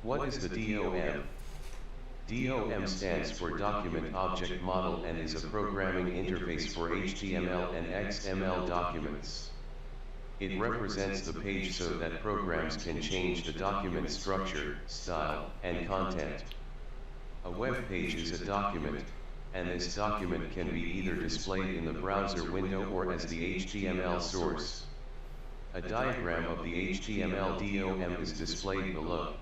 What is the DOM? DOM stands for Document Object Model and is a programming interface for HTML and XML documents. It represents the page so that programs can change the document structure, style, and content. A web page is a document, and this document can be either displayed in the browser window or as the HTML source. A diagram of the HTML DOM is displayed below.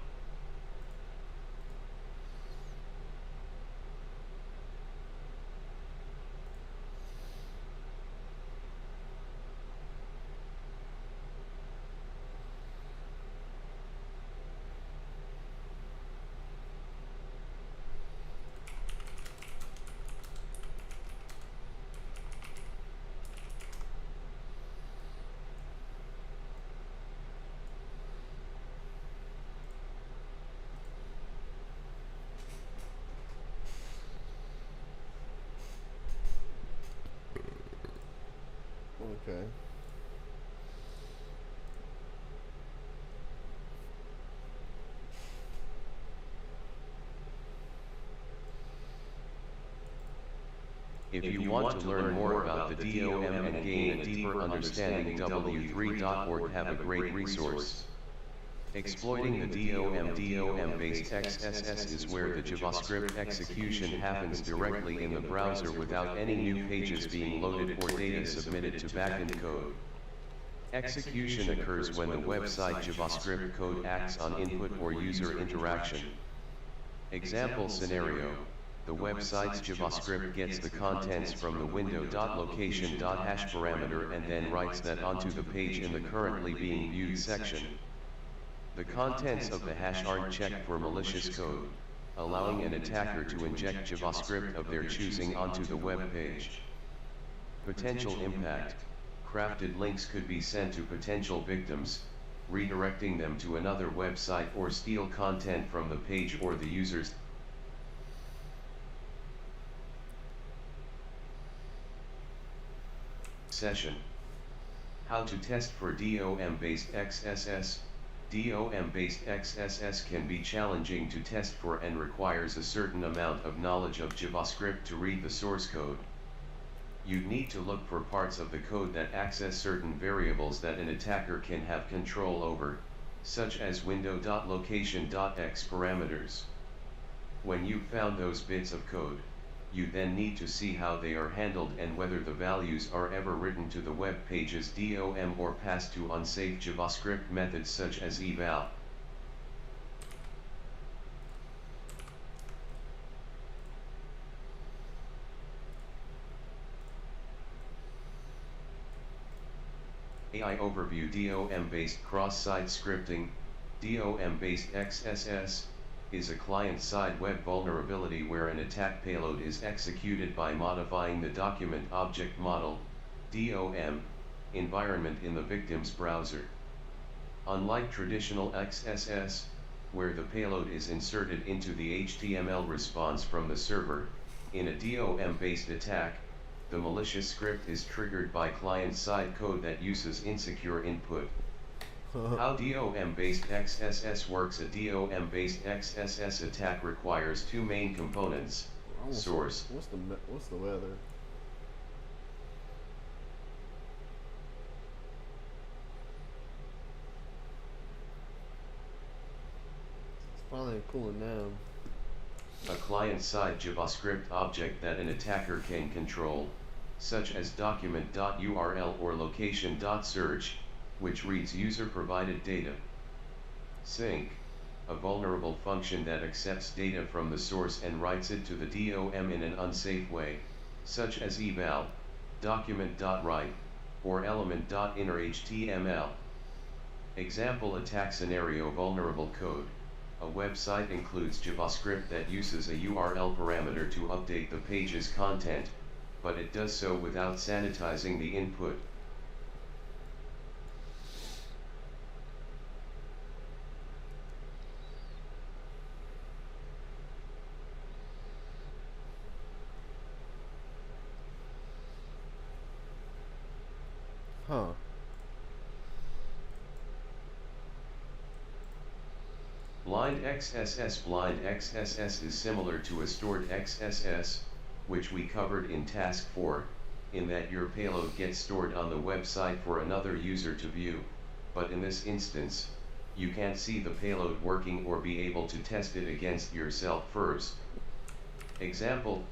Okay. If you want to learn more about the DOM and gain a deeper understanding, w3.org have a great resource. Exploiting the DOM-based XSS is where the JavaScript execution happens directly in the browser without any new pages being loaded or data submitted to backend code. Execution occurs when the website JavaScript code acts on input or user interaction. Example scenario: the website's JavaScript gets the contents from the window.location.hash parameter and then writes that onto the page in the currently being viewed section. The contents of the hash aren't checked for malicious code, allowing an attacker to inject JavaScript of their choosing onto the web page. Potential impact: crafted links could be sent to potential victims, redirecting them to another website or steal content from the page or the user's session. How to test for DOM-based XSS? DOM-based XSS can be challenging to test for and requires a certain amount of knowledge of JavaScript to read the source code. You'd need to look for parts of the code that access certain variables that an attacker can have control over, such as window.location.x parameters. When you've found those bits of code, you then need to see how they are handled and whether the values are ever written to the web page's DOM or passed to unsafe JavaScript methods such as eval. AI Overview: DOM-based cross-site scripting. DOM-based XSS is a client-side web vulnerability where an attack payload is executed by modifying the document object model (DOM) environment in the victim's browser. Unlike traditional XSS, where the payload is inserted into the HTML response from the server, in a DOM-based attack, the malicious script is triggered by client-side code that uses insecure input. How DOM-based XSS works: a DOM-based XSS attack requires two main components: source. What's the weather? It's finally cooling down. A client-side JavaScript object that an attacker can control, such as document.url or location.search, which reads user-provided data. Sync, a vulnerable function that accepts data from the source and writes it to the DOM in an unsafe way, such as eval, document.write, or element.innerHTML. Example attack scenario: vulnerable code. A website includes JavaScript that uses a URL parameter to update the page's content, but it does so without sanitizing the input. Huh. Blind XSS is similar to a stored XSS, which we covered in task 4, in that your payload gets stored on the website for another user to view, but in this instance, you can't see the payload working or be able to test it against yourself first. Example: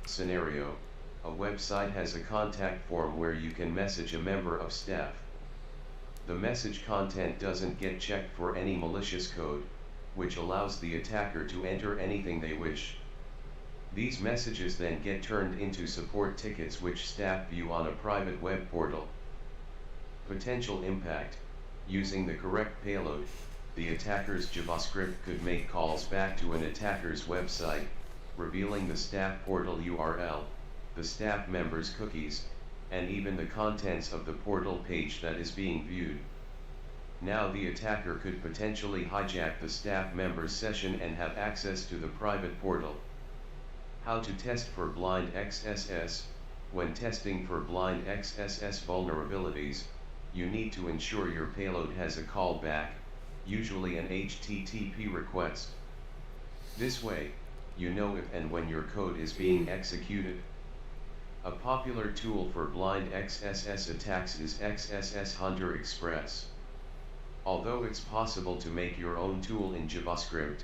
scenario, a website has a contact form where you can message a member of staff. The message content doesn't get checked for any malicious code, which allows the attacker to enter anything they wish. These messages then get turned into support tickets which staff view on a private web portal. Potential impact: using the correct payload, the attacker's JavaScript could make calls back to an attacker's website, revealing the staff portal URL, the staff member's cookies, and even the contents of the portal page that is being viewed. Now the attacker could potentially hijack the staff member's session and have access to the private portal. How to test for blind XSS: when testing for blind XSS vulnerabilities, you need to ensure your payload has a callback, usually an HTTP request. This way, you know if and when your code is being executed. A popular tool for blind XSS attacks is XSS Hunter Express. Although it's possible to make your own tool in JavaScript,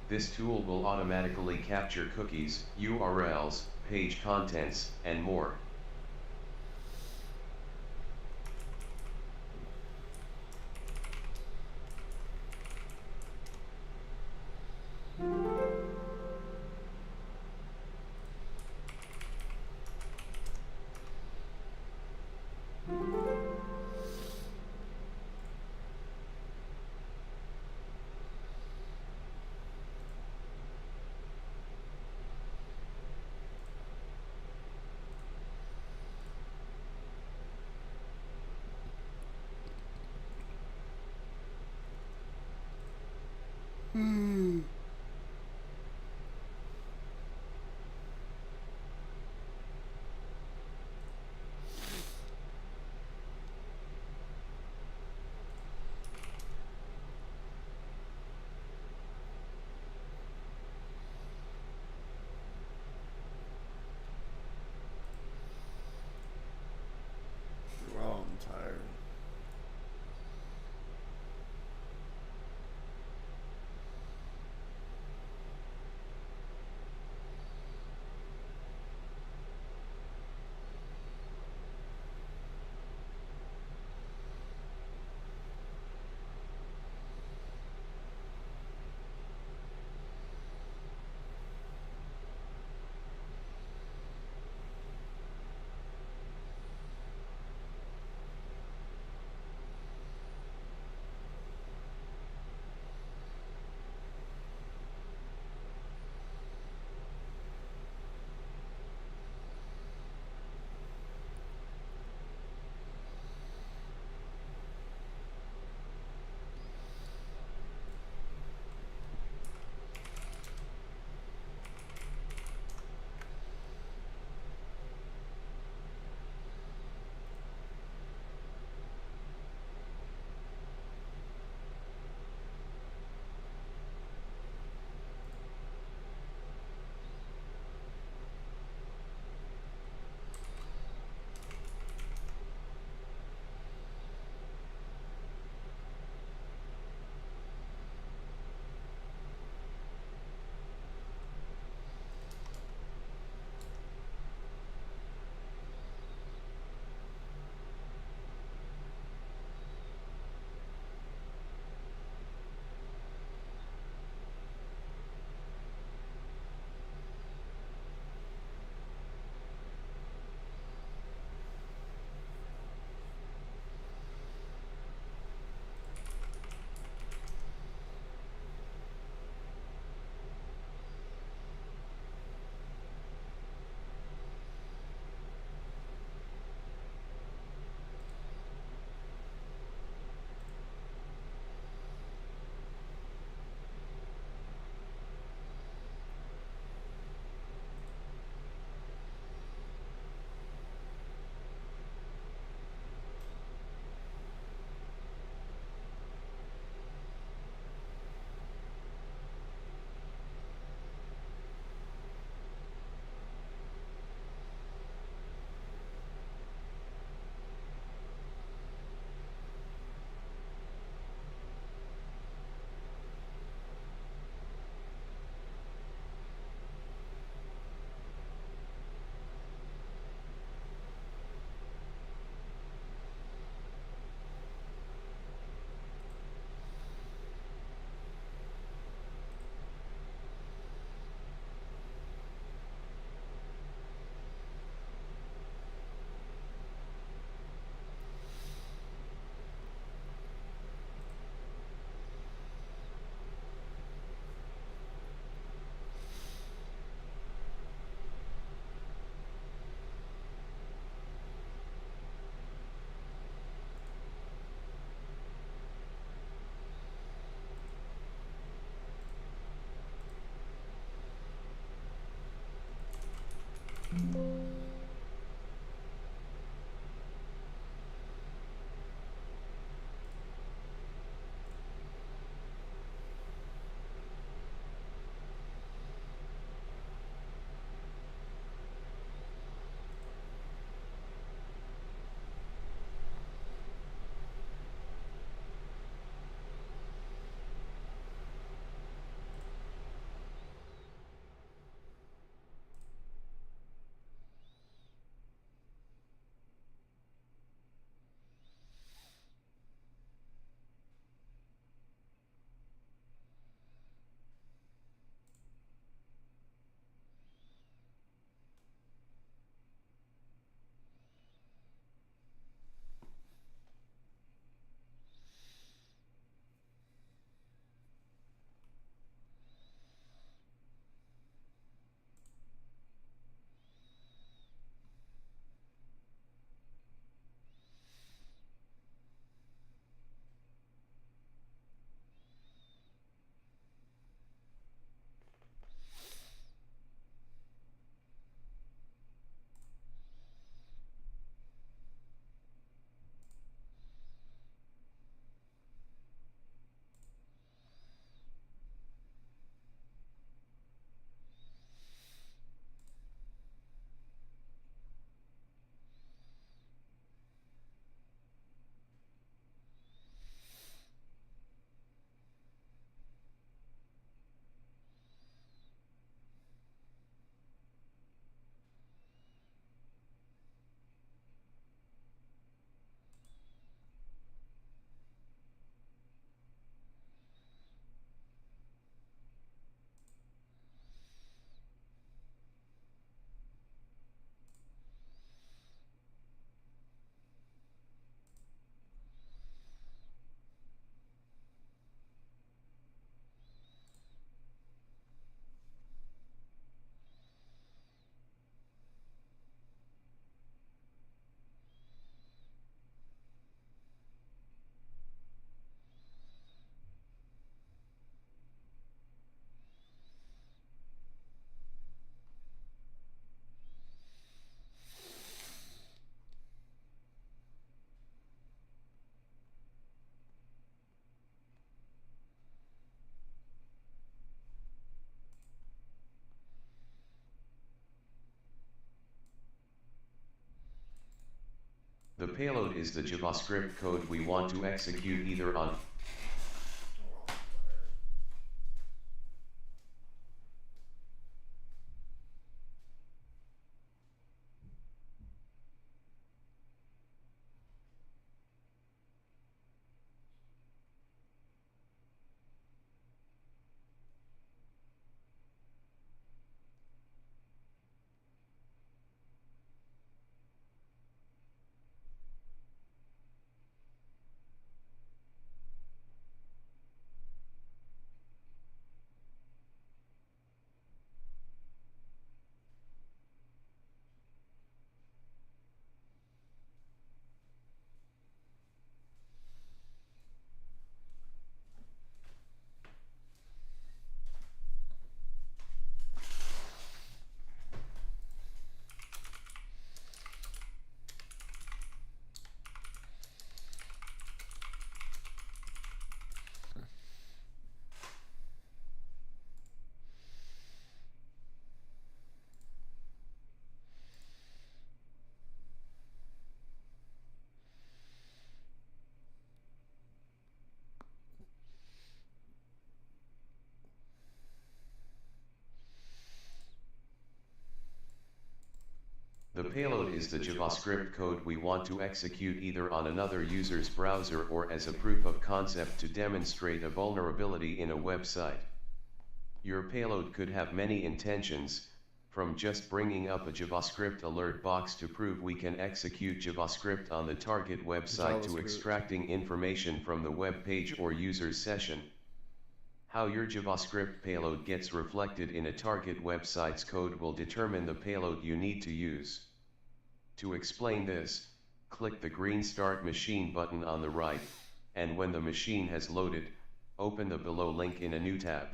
this tool will automatically capture cookies, URLs, page contents, and more. Oh, I'm tired. payload is the JavaScript code we want to execute either on The payload is the JavaScript code we want to execute either on another user's browser or as a proof of concept to demonstrate a vulnerability in a website. Your payload could have many intentions, from just bringing up a JavaScript alert box to prove we can execute JavaScript on the target website to extracting information from the web page or user's session. How your JavaScript payload gets reflected in a target website's code will determine the payload you need to use. To explain this, click the green Start Machine button on the right, and when the machine has loaded, open the below link in a new tab.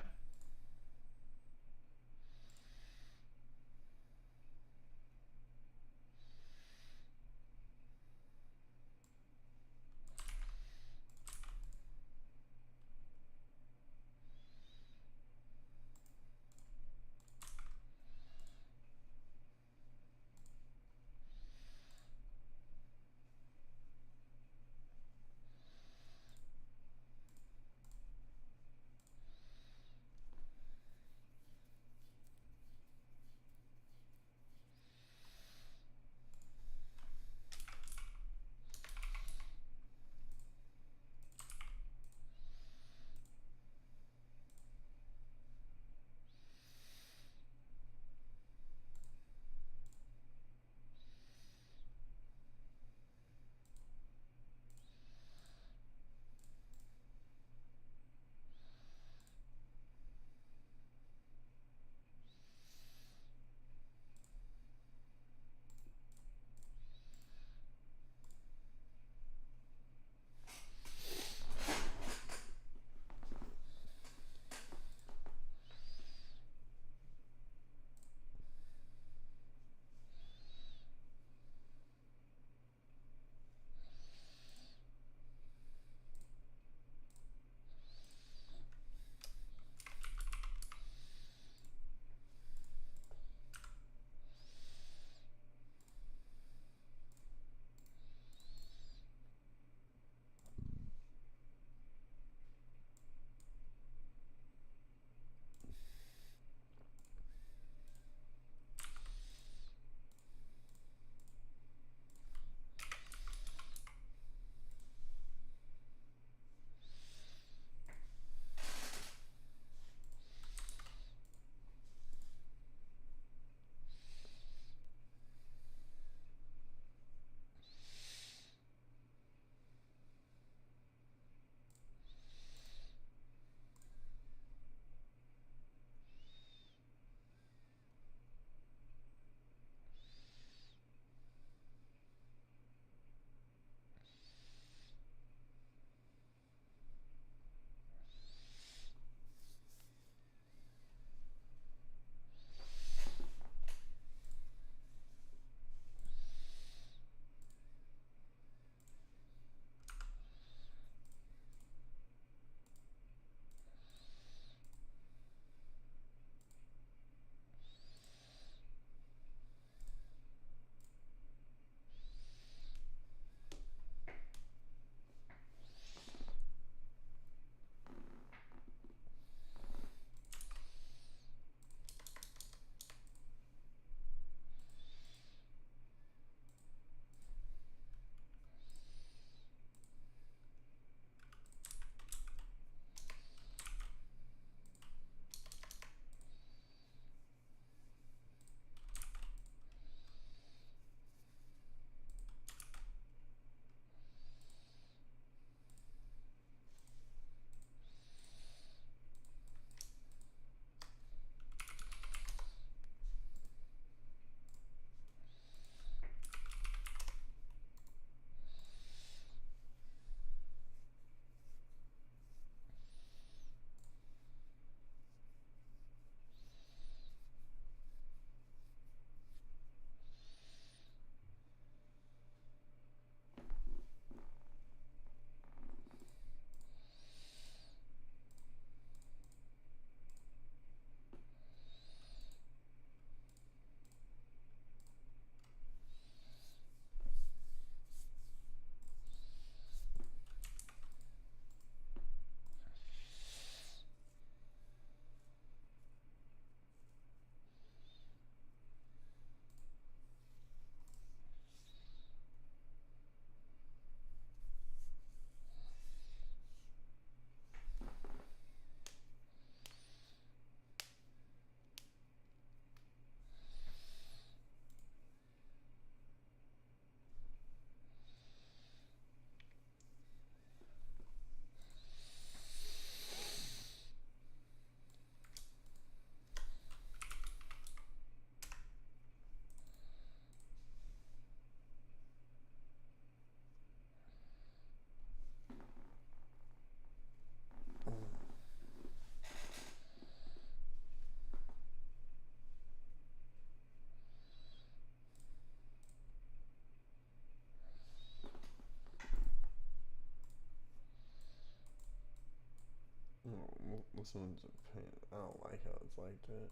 This one's a pain. I don't like how it's like that.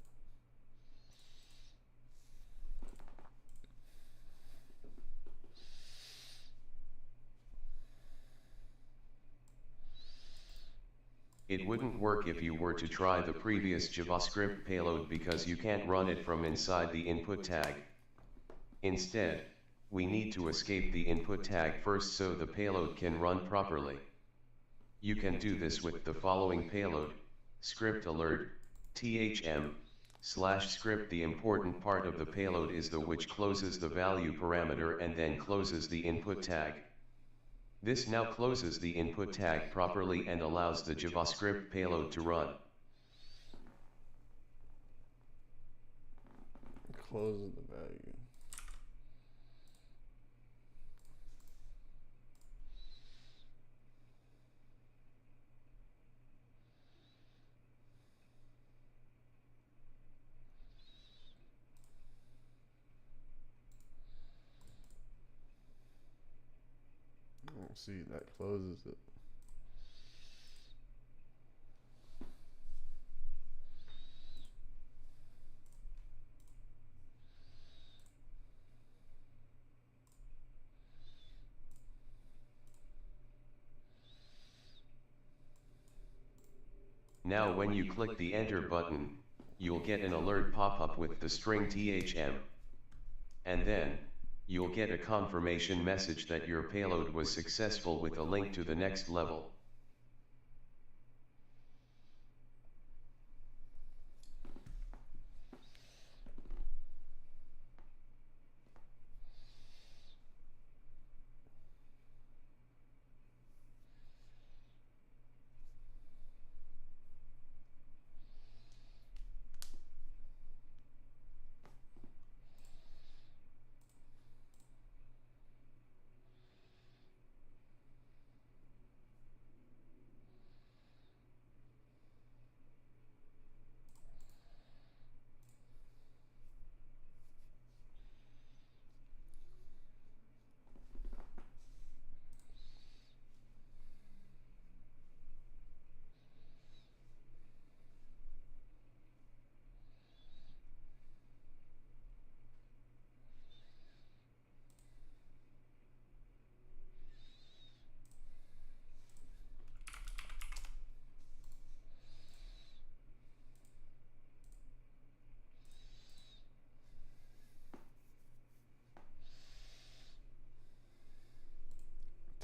It wouldn't work if you were to try the previous JavaScript payload because you can't run it from inside the input tag. Instead, we need to escape the input tag first so the payload can run properly. You can do this with the following payload: script alert, thm/script. The important part of the payload is the which closes the value parameter and then closes the input tag. This now closes the input tag properly and allows the JavaScript payload to run. Closes the value. I don't see that closes it. Now when you click the enter button, you'll get an alert pop-up with the string THM. And then, you'll get a confirmation message that your payload was successful with a link to the next level.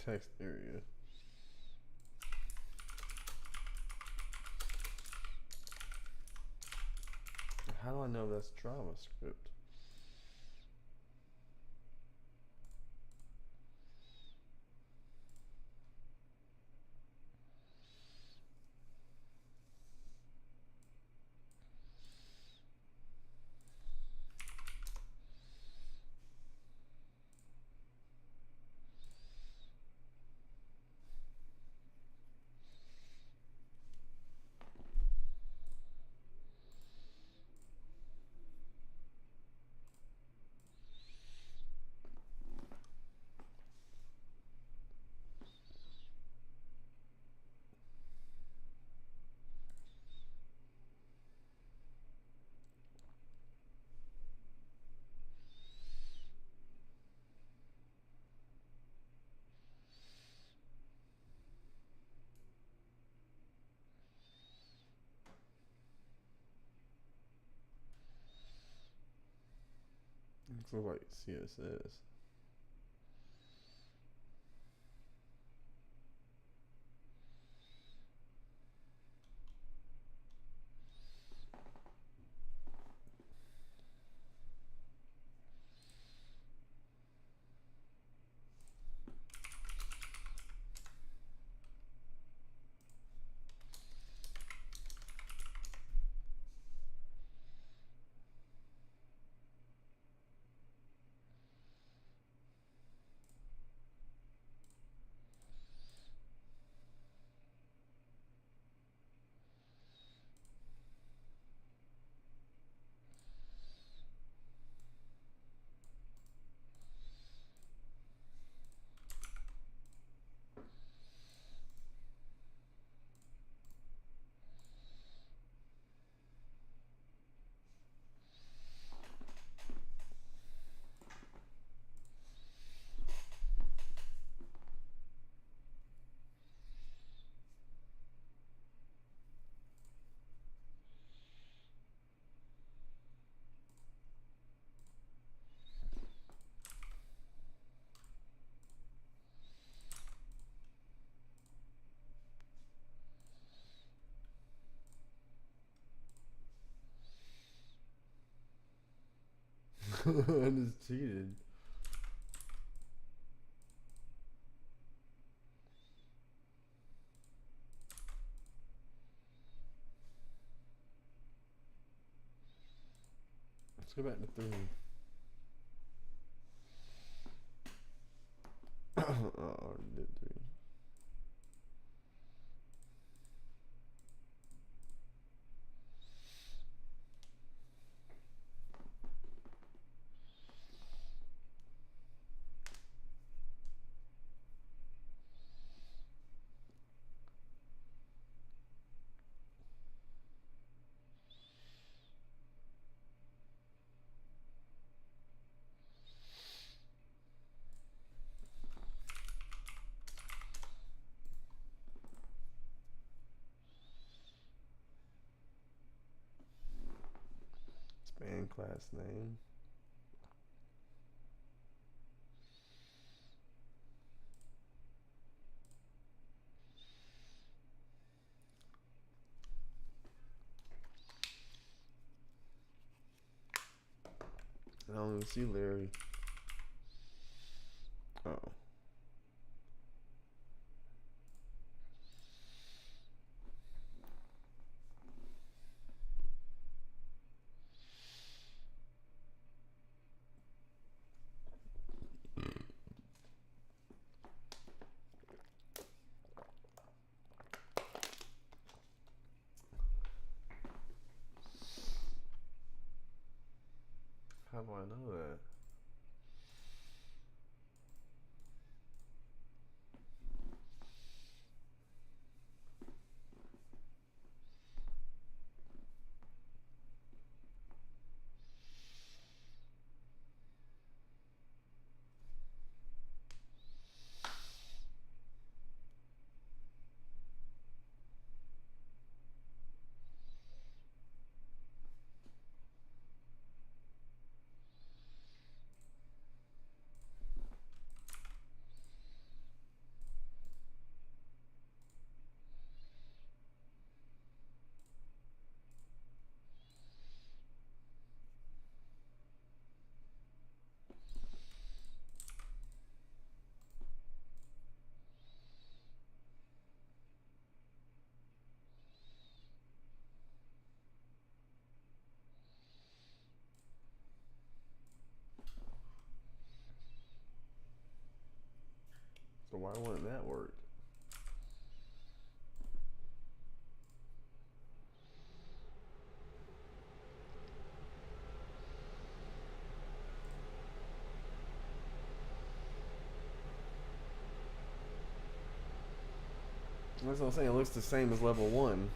Text area. How do I know that's JavaScript? Looks like CSS. I just cheated. Let's go back to 3. Oh, I already did 3. Band class name. I don't even see Larry. Oh. How do I know that? So why wouldn't that work? That's what I'm saying. It looks the same as level 1.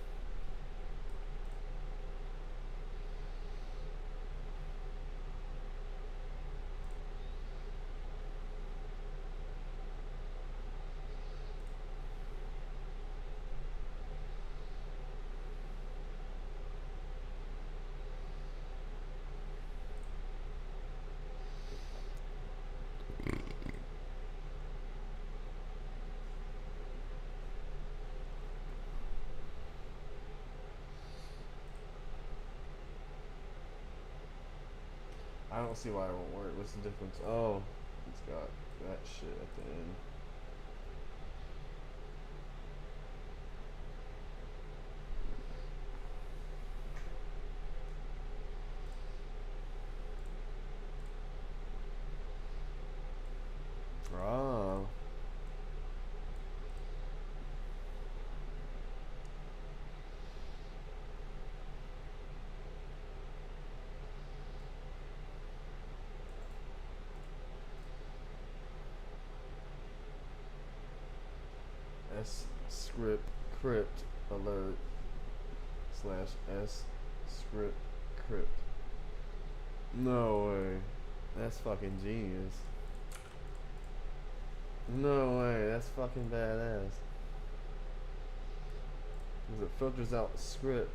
I don't see why it won't work. What's the difference? Oh, it's got that shit at the end. Oh. S script crypt alert / S script crypt. No way. That's fucking genius. No way. That's fucking badass. Because it filters out script.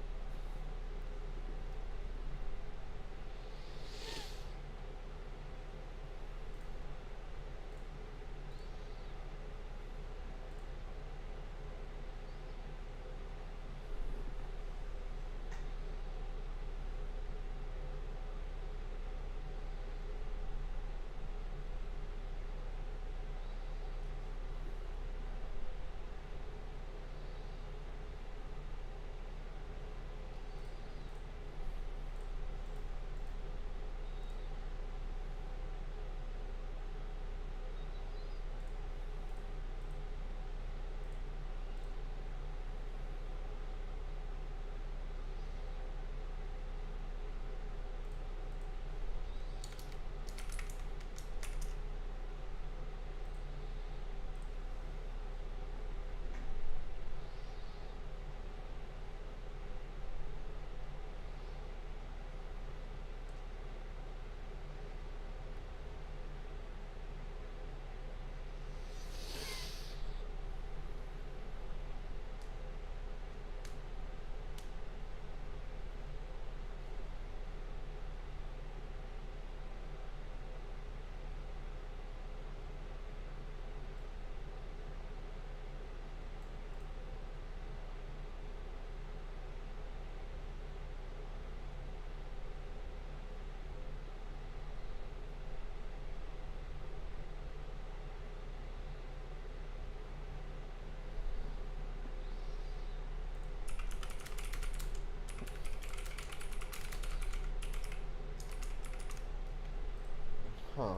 Huh.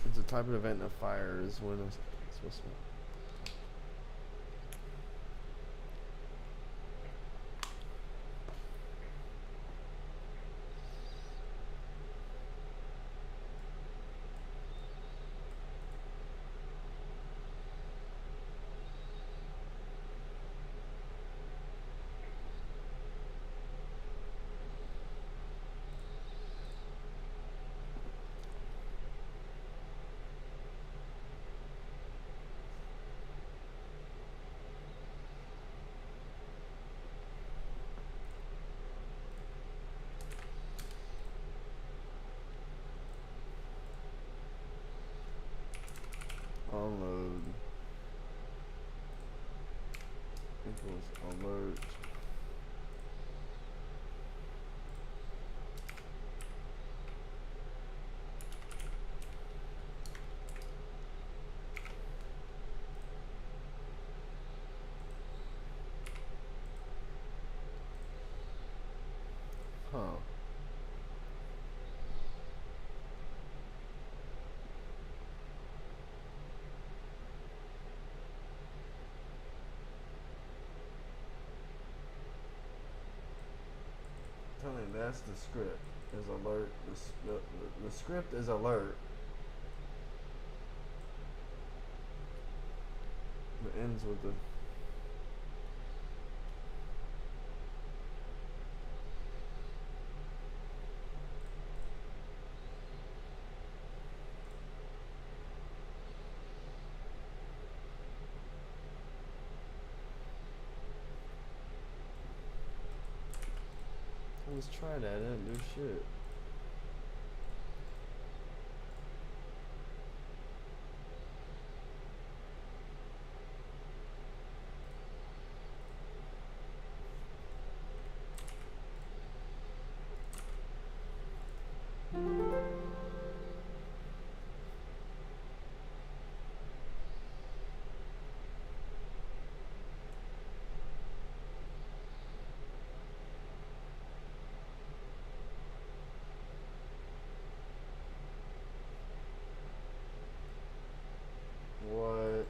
It's a type of event of fire is when it's supposed to. Unload equals alert. Huh. Tell me that's the script. Is alert. The script is alert. It ends with the. Let's try that. It didn't do shit. What?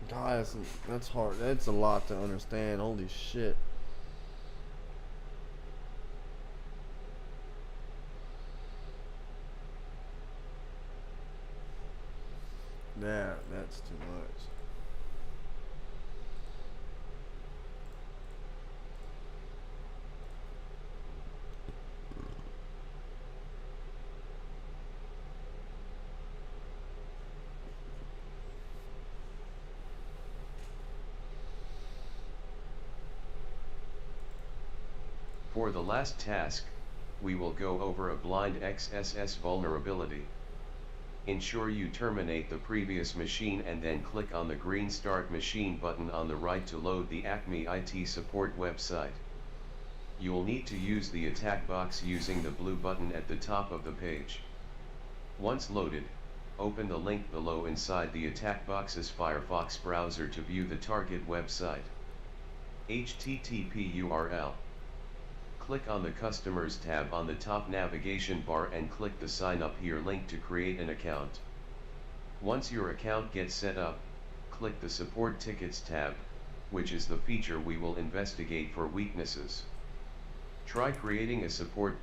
God, that's hard. That's a lot to understand. Holy shit. That's too much. For the last task, we will go over a blind XSS vulnerability. Ensure you terminate the previous machine and then click on the green Start Machine button on the right to load the Acme IT support website. You'll need to use the attack box using the blue button at the top of the page. Once loaded, open the link below inside the attack box's Firefox browser to view the target website. HTTP URL. Click on the Customers tab on the top navigation bar and click the Sign Up Here link to create an account. Once your account gets set up, click the Support Tickets tab, which is the feature we will investigate for weaknesses. Try creating a support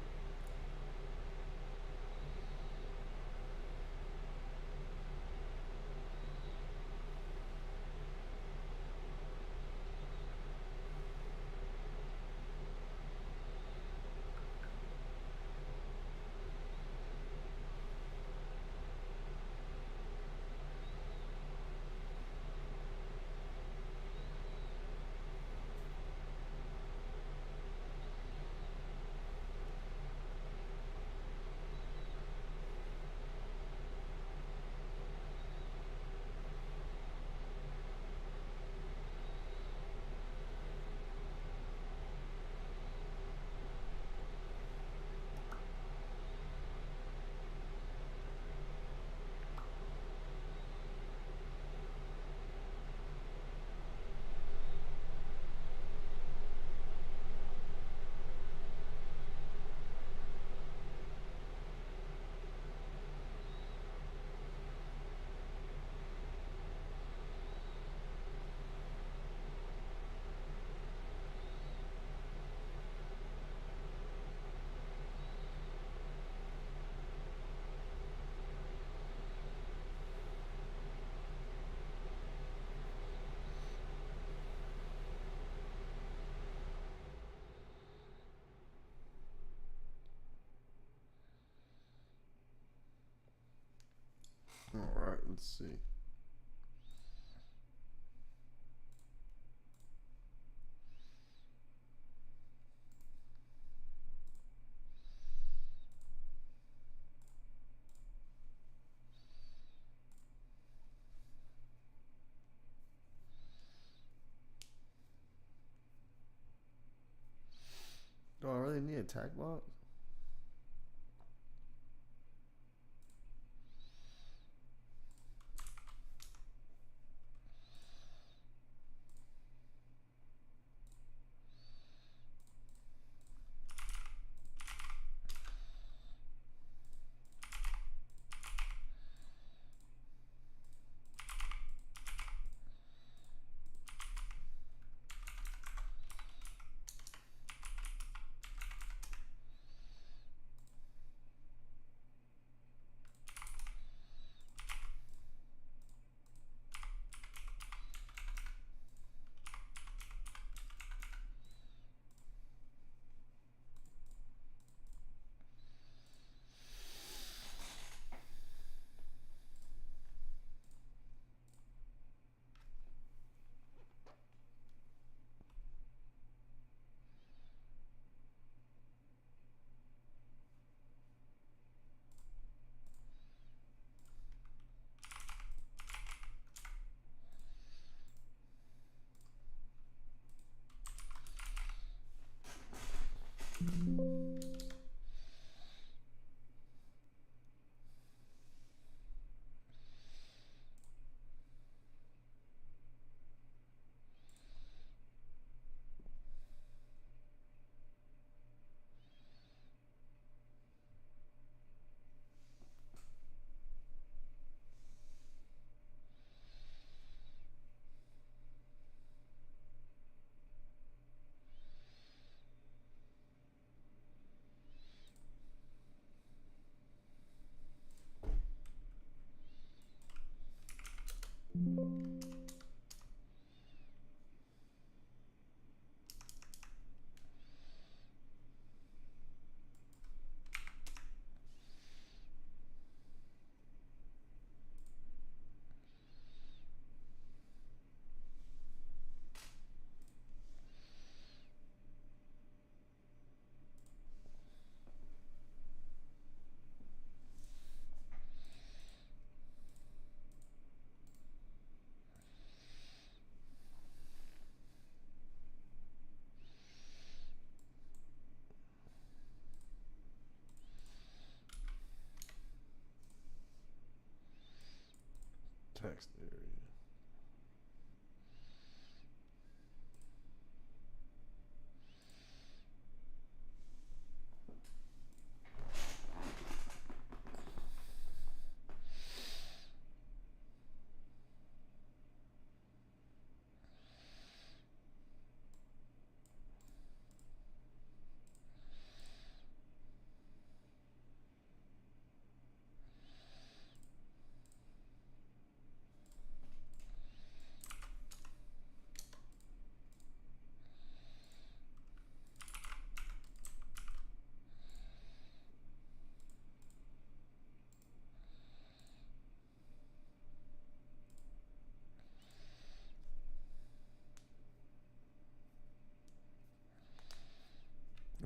Let's see. Do I really need a tac box? Text area.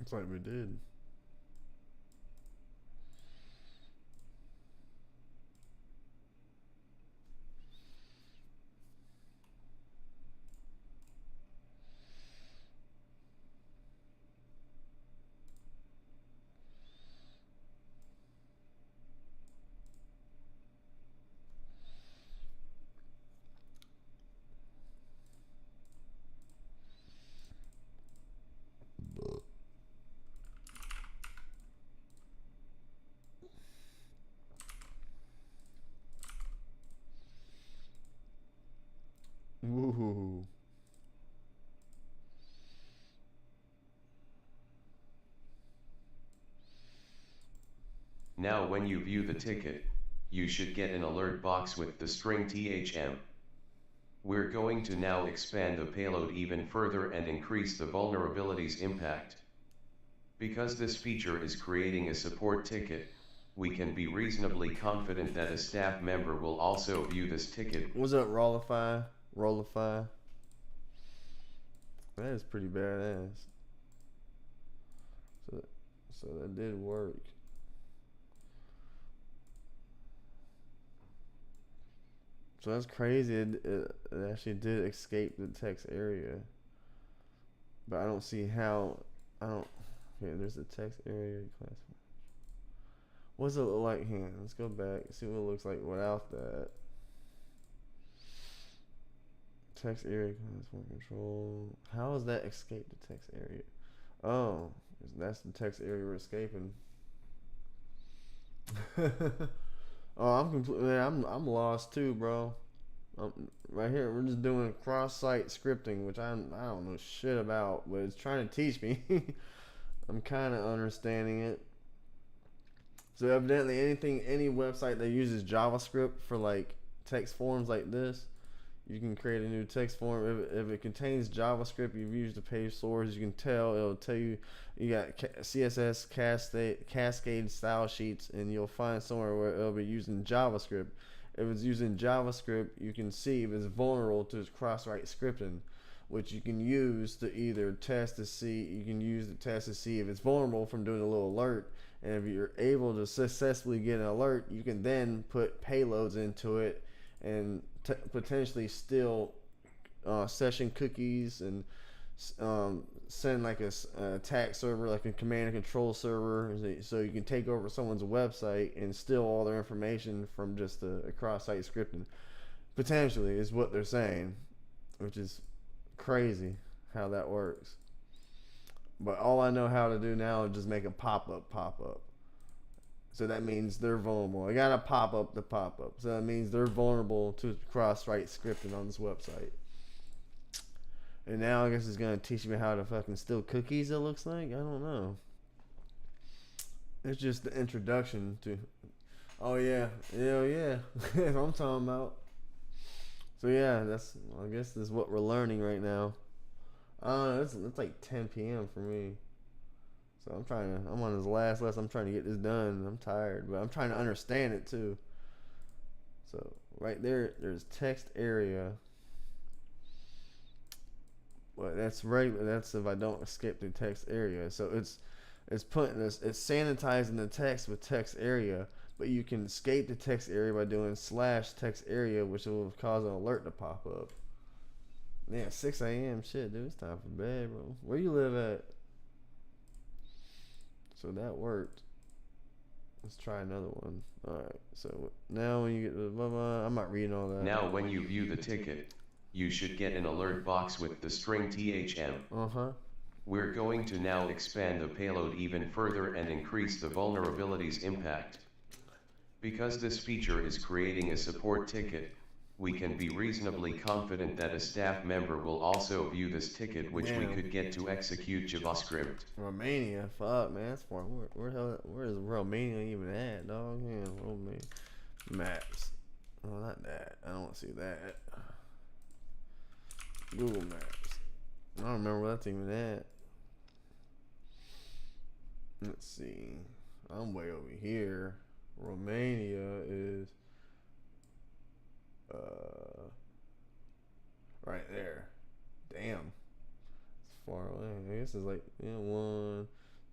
Looks like we did. Woohoo. Now when you view the ticket, you should get an alert box with the string THM. We're going to now expand the payload even further and increase the vulnerability's impact. Because this feature is creating a support ticket, we can be reasonably confident that a staff member will also view this ticket. What's up, Rollify? Rollify. That is pretty badass. So that did work. So that's crazy. It actually did escape the text area. But I don't see how. I don't. Here, there's a text area class. What's it look like here? Let's go back. See what it looks like without that. Text area class 1 control. How does that escape the text area? Oh, that's the text area we're escaping. Oh, I'm completely. I'm lost too, bro. Right here, we're just doing cross-site scripting, which I don't know shit about, but it's trying to teach me. I'm kind of understanding it. So evidently, any website that uses JavaScript for like text forms like this, you can create a new text form. If it contains JavaScript, you've used the page source. You can tell. It'll tell you got CSS cascade style sheets, and you'll find somewhere where it'll be using JavaScript. If it's using JavaScript, you can see if it's vulnerable to cross-site scripting, which you can use to either test to see. You can use the test to see if it's vulnerable from doing a little alert. And if you're able to successfully get an alert, you can then put payloads into it and potentially steal session cookies and send like a attack server, like a command and control server, so you can take over someone's website and steal all their information from just a cross-site scripting. Potentially is what they're saying, which is crazy how that works. But all I know how to do now is just make a pop-up. So that means they're vulnerable. I got a pop-up to pop-up. So that means they're vulnerable to cross-site scripting on this website. And now I guess it's going to teach me how to fucking steal cookies, it looks like. I don't know. It's just the introduction to... Oh, yeah. Hell yeah. That's what I'm talking about. So, yeah, I guess that's what we're learning right now. It's like 10 p.m. for me. So I'm on this last lesson. I'm trying to get this done. I'm tired, but I'm trying to understand it too. So right there's text area. Well, that's regular. That's if I don't escape the text area. So it's sanitizing the text with text area, but you can escape the text area by doing /text area, which will cause an alert to pop up. Yeah, 6 a.m. Shit, dude, it's time for bed, bro. Where you live at? So that worked. Let's try another one. Alright, so now when you get to blah blah, I'm not reading all that. Now when you view the ticket, you should get an alert box with the string THM. We're going to now expand the payload even further and increase the vulnerability's impact. Because this feature is creating a support ticket, we can be reasonably confident that a staff member will also view this ticket, which we could get to execute JavaScript. Romania, fuck man, that's far. Where is Romania even at, dog? Yeah, Romania. Maps. Oh, not that. I don't want to see that. Google Maps. I don't remember where that's even at. Let's see. I'm way over here. Romania is right there. Damn, it's far away. I guess it's like 1,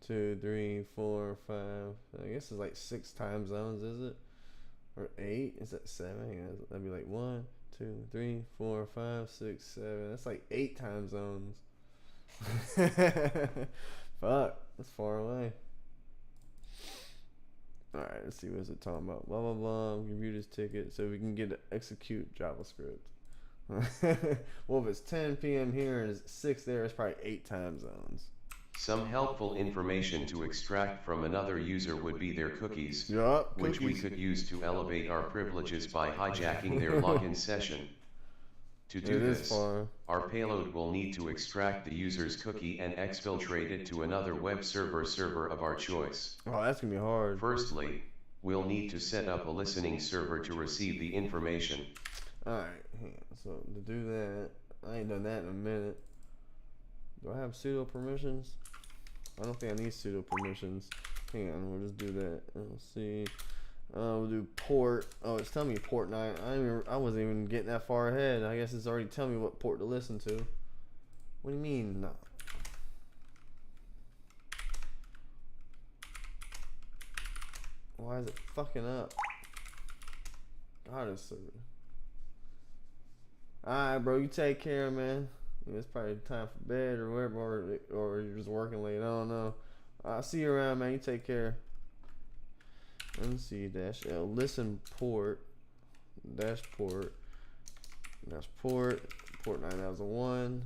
2, 3, 4, 5. I guess it's like 6 time zones, is it? Or 8? Is that 7? Yeah, that'd be like 1, 2, 3, 4, 5, 6, 7. That's like 8 time zones. Fuck, that's far away. Alright, let's see what's it talking about. Blah blah blah. We can view this ticket so we can get to execute JavaScript. Well, if it's 10 p.m. here and it's 6 there, it's probably 8 time zones. Some helpful information to extract from another user would be their cookies, which we could use to elevate our privileges by hijacking their login session. To do this, our payload will need to extract the user's cookie and exfiltrate it to another web server of our choice. Oh, that's gonna be hard. Firstly, we'll need to set up a listening server to receive the information. Alright, so to do that, I ain't done that in a minute. Do I have pseudo permissions? I don't think I need pseudo permissions. Hang on, we'll just do that. Let's see. We'll do port. Oh, it's telling me port 9. I wasn't even getting that far ahead. I guess it's already telling me what port to listen to. What do you mean? No. Why is it fucking up? God, it's so. Alright, bro, you take care, man. It's probably time for bed or whatever, or you're just working late. I don't know. I'll see you around, man. You take care. NC-L. Listen port. Dashport. Port 9001.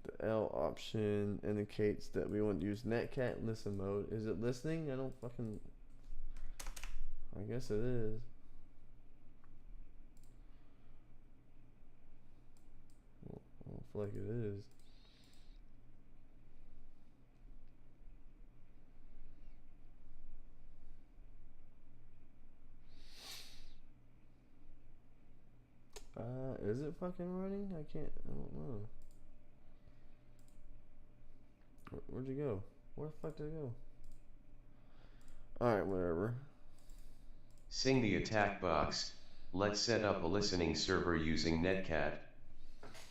The L option indicates that we want to use netcat listen mode. Is it listening? I don't fucking. I guess it is. I don't feel like it is. Is it fucking running? I don't know. Where'd you go? Where the fuck did it go? Alright, whatever. Sing the attack box. Let's set up a listening server using netcat.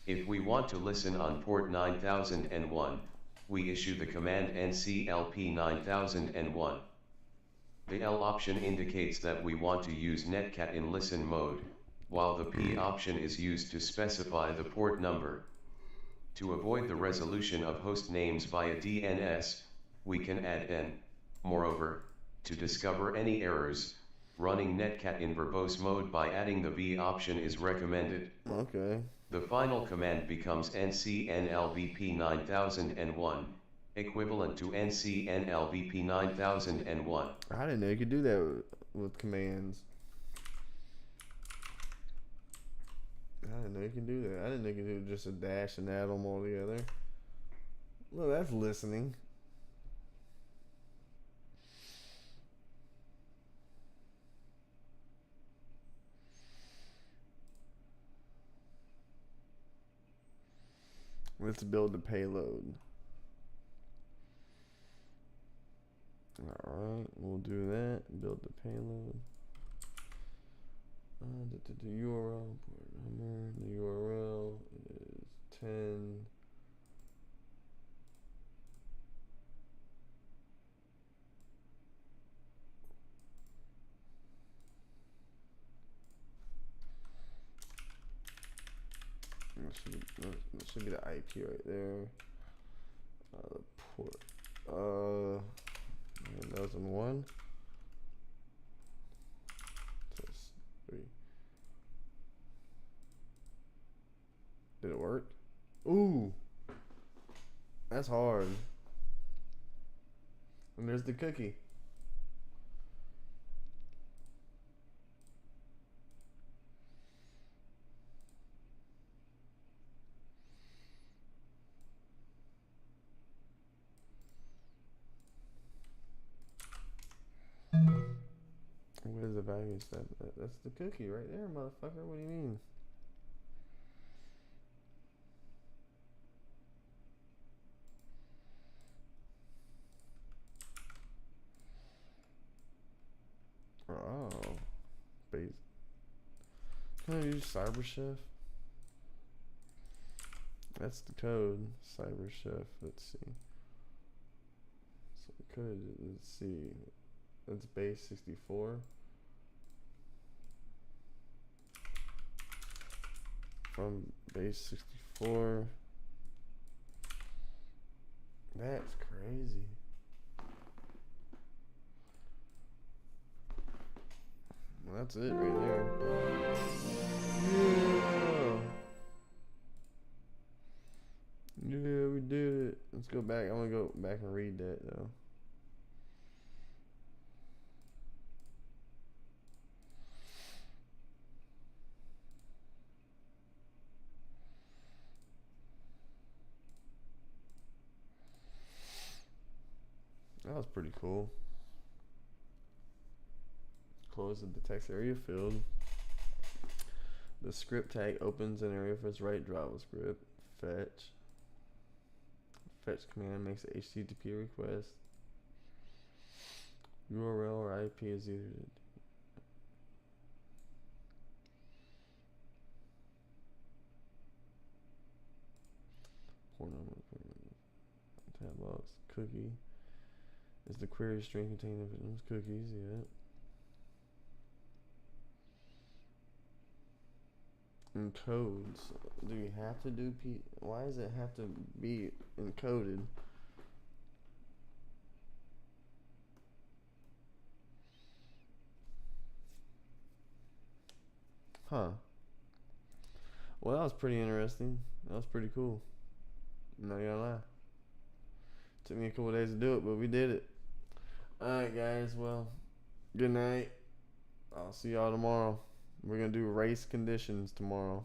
If we want to listen on port 9001, we issue the command nclp 9001. The L option indicates that we want to use netcat in listen mode, while the P option is used to specify the port number. To avoid the resolution of host names via DNS, we can add N. Moreover, to discover any errors, running netcat in verbose mode by adding the V option is recommended. Okay. The final command becomes ncnlvp 9001, equivalent to ncnlvp 9001. I didn't know you could do that with commands. I didn't know you can do that. I didn't know you could do just a dash and add them all together. Well, that's listening. Let's build the payload. Alright, we'll do that. Build the payload. The URL, port number, the URL is 10. That should be the IP right there. The port. 9001. Test 3. Did it work? Ooh, that's hard. And there's the cookie. What is the value step? That's the cookie right there, motherfucker. What do you mean? Oh, base. Can I use CyberChef? That's the code. CyberChef. Let's see. So the code. Let's see. That's base 64. From base 64. That's crazy. Well, that's it right there. Yeah. Yeah, we did it. Let's go back. I want to go back and read that though. That was pretty cool. Close the text area field. The script tag opens an area for its right JavaScript. Fetch. Fetch command makes a HTTP request. URL or IP is either port number, tab box, cookie. Is the query string containing cookies? Yeah. Encodes. Do you have to do why does it have to be encoded? Huh. Well, that was pretty interesting. That was pretty cool. I'm not gonna lie. Took me a couple days to do it, but we did it. Alright, guys. Well, good night. I'll see y'all tomorrow. We're gonna do race conditions tomorrow.